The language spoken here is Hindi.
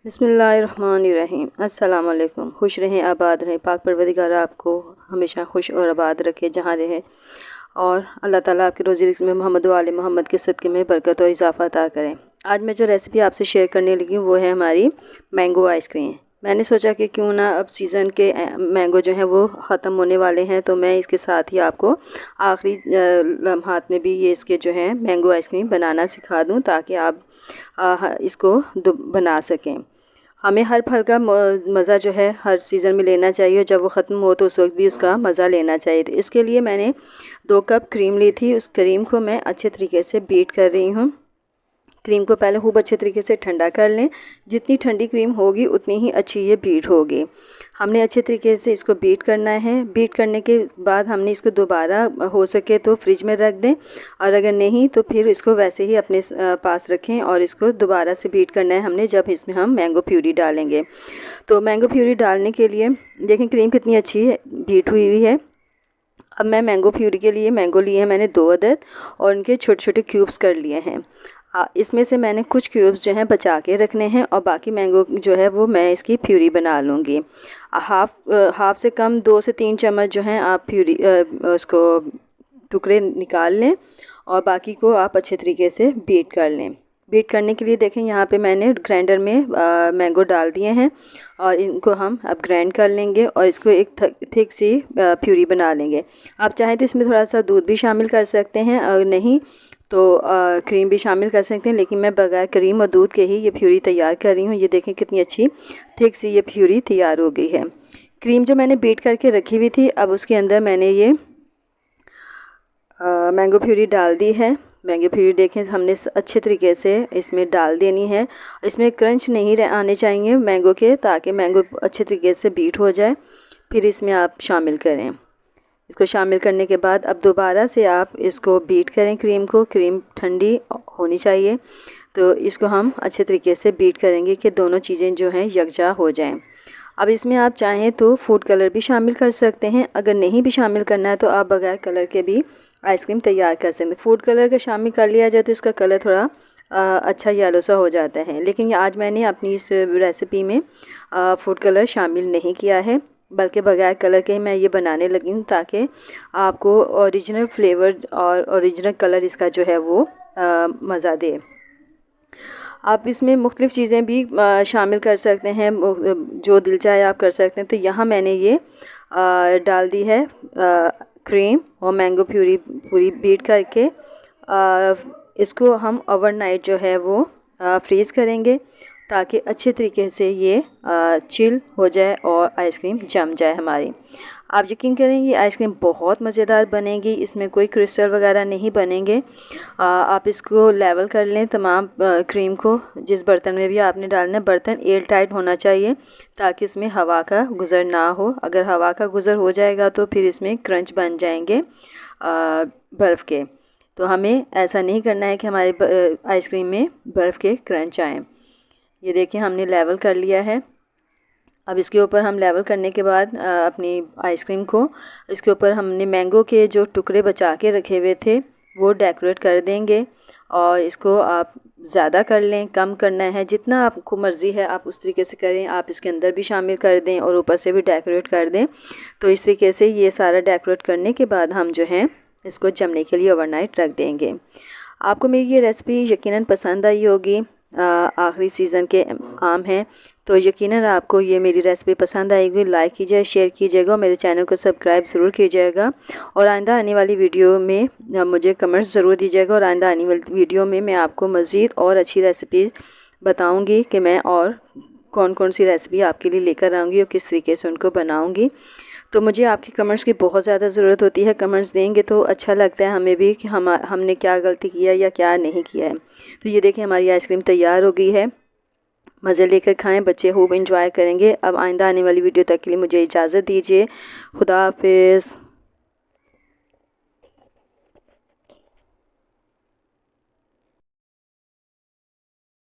बिस्मिल्लाहिर्रहमानिर्रहीम। अस्सलाम वालेकुम। खुश रहें, आबाद रहें। पाक परवरदिगार आपको हमेशा खुश और आबाद रखे जहाँ रहें, और अल्लाह ताला आपके रोज़ी रिज़्क़ में मोहम्मद व आले मोहम्मद के सदक़े में बरकत और इजाफ़ा अता करें। आज मैं जो रेसिपी आपसे शेयर करने लगी हूँ वो है हमारी मैंगो आइसक्रीम। मैंने सोचा कि क्यों ना, अब सीज़न के मैंगो जो हैं वो ख़त्म होने वाले हैं, तो मैं इसके साथ ही आपको आखिरी लम्हात में भी ये इसके जो हैं मैंगो आइसक्रीम बनाना सिखा दूँ, ताकि आप इसको बना सकें। हमें हर फल का मज़ा जो है हर सीज़न में लेना चाहिए, और जब वो ख़त्म हो तो उस वक्त भी उसका मज़ा लेना चाहिए। तो इसके लिए मैंने 2 कप क्रीम ली थी। उस क्रीम को मैं अच्छे तरीके से बीट कर रही हूँ। क्रीम को पहले खूब अच्छे तरीके से ठंडा कर लें। जितनी ठंडी क्रीम होगी उतनी ही अच्छी ये बीट होगी। हमने अच्छे तरीके से इसको बीट करना है। बीट करने के बाद हमने इसको दोबारा हो सके तो फ्रिज में रख दें, और अगर नहीं तो फिर इसको वैसे ही अपने पास रखें, और इसको दोबारा से बीट करना है हमने, जब इसमें हम मैंगो प्यूरी डालेंगे। तो मैंगो प्यूरी डालने के लिए देखें क्रीम कितनी अच्छी है, बीट हुई है। अब मैं मैंगो प्यूरी के लिए मैंगो लिए हैं मैंने 2 अदद, और उनके छोटे छोटे क्यूब्स कर लिए हैं। इसमें से मैंने कुछ क्यूब्स जो हैं बचा के रखने हैं, और बाकी मैंगो जो है वो मैं इसकी प्यूरी बना लूँगी। हाफ से कम 2 से 3 चम्मच जो हैं आप प्यूरी उसको टुकड़े निकाल लें, और बाकी को आप अच्छे तरीके से बीट कर लें। बीट करने के लिए देखें यहाँ पे मैंने ग्राइंडर में मैंगो डाल दिए हैं, और इनको हम अब ग्राइंड कर लेंगे, और इसको एक थिक सी प्यूरी बना लेंगे। आप चाहें तो इसमें थोड़ा सा दूध भी शामिल कर सकते हैं, और नहीं तो क्रीम भी शामिल कर सकते हैं, लेकिन मैं बगैर क्रीम और दूध के ही ये प्यूरी तैयार कर रही हूँ। ये देखें कितनी अच्छी थिक सी ये प्यूरी तैयार हो गई है। क्रीम जो मैंने बीट करके रखी हुई थी, अब उसके अंदर मैंने ये मैंगो प्यूरी डाल दी है। मैंगो प्यूरी देखें हमने अच्छे तरीके से इसमें डाल देनी है। इसमें क्रंच नहीं आने चाहिए मैंगो के, ताकि मैंगो अच्छे तरीके से बीट हो जाए। फिर इसमें आप शामिल करें। इसको शामिल करने के बाद अब दोबारा से आप इसको बीट करें क्रीम को। क्रीम ठंडी होनी चाहिए, तो इसको हम अच्छे तरीके से बीट करेंगे कि दोनों चीज़ें जो हैं यकजा हो जाएं। अब इसमें आप चाहें तो फूड कलर भी शामिल कर सकते हैं। अगर नहीं भी शामिल करना है तो आप बगैर कलर के भी आइसक्रीम तैयार कर सकते हैं। फूड कलर का शामिल कर लिया जाए तो इसका कलर थोड़ा अच्छा येलो सा हो जाता है, लेकिन आज मैंने अपनी इस रेसिपी में फूड कलर शामिल नहीं किया है, बल्कि बगैर कलर के ही मैं ये बनाने लगी हूँ, ताकि आपको ओरिजिनल फ्लेवर और ओरिजिनल कलर इसका जो है वो मज़ा दे। आप इसमें मुख्तलिफ़ चीज़ें भी शामिल कर सकते हैं, जो दिल चाहे आप कर सकते हैं। तो यहाँ मैंने ये डाल दी है क्रीम और मैंगो प्यूरी पूरी बीट करके। इसको हम ओवरनाइट जो है वो फ्रीज़ करेंगे, ताकि अच्छे तरीके से ये चिल हो जाए और आइसक्रीम जम जाए हमारी। आप यकीन करें ये आइसक्रीम बहुत मज़ेदार बनेगी, इसमें कोई क्रिस्टल वगैरह नहीं बनेंगे। आप इसको लेवल कर लें तमाम क्रीम को। जिस बर्तन में भी आपने डालना है, बर्तन एयर टाइट होना चाहिए, ताकि इसमें हवा का गुज़र ना हो। अगर हवा का गुज़र हो जाएगा तो फिर इसमें क्रंच बन जाएंगे बर्फ़ के। तो हमें ऐसा नहीं करना है कि हमारे आइसक्रीम में बर्फ़ के क्रंच आएँ। ये देखिए हमने लेवल कर लिया है। अब इसके ऊपर हम लेवल करने के बाद अपनी आइसक्रीम को इसके ऊपर हमने मैंगो के जो टुकड़े बचा के रखे हुए थे वो डेकोरेट कर देंगे। और इसको आप ज़्यादा कर लें, कम करना है, जितना आपको मर्ज़ी है आप उस तरीके से करें। आप इसके अंदर भी शामिल कर दें और ऊपर से भी डेकोरेट कर दें। तो इस तरीके से ये सारा डेकोरेट करने के बाद हम जो है इसको जमने के लिए ओवरनाइट रख देंगे। आपको मेरी ये रेसिपी यकीनन पसंद आई होगी। आखिरी सीज़न के आम हैं, तो यकीनन आपको ये मेरी रेसिपी पसंद आएगी। लाइक कीजिए, शेयर कीजिएगा, मेरे चैनल को सब्सक्राइब ज़रूर कीजिएगा, और आइंदा आने वाली वीडियो में मुझे कमेंट्स ज़रूर दीजिएगा। और आइंदा आने वाली वीडियो में मैं आपको मज़ीद और अच्छी रेसिपीज़ बताऊँगी कि मैं और कौन कौन सी रेसिपी आपके लिए लेकर आऊँगी और किस तरीके से उनको बनाऊँगी। तो मुझे आपके कमेंट्स की बहुत ज़्यादा ज़रूरत होती है। कमेंट्स देंगे तो अच्छा लगता है हमें भी कि हमने क्या गलती किया या क्या नहीं किया है। तो ये देखिए हमारी आइसक्रीम तैयार हो गई है। मज़े लेकर खाएं, बच्चे खूब इंजॉय करेंगे। अब आइंदा आने वाली वीडियो तक के लिए मुझे इजाज़त दीजिए। खुदा हाफिज़।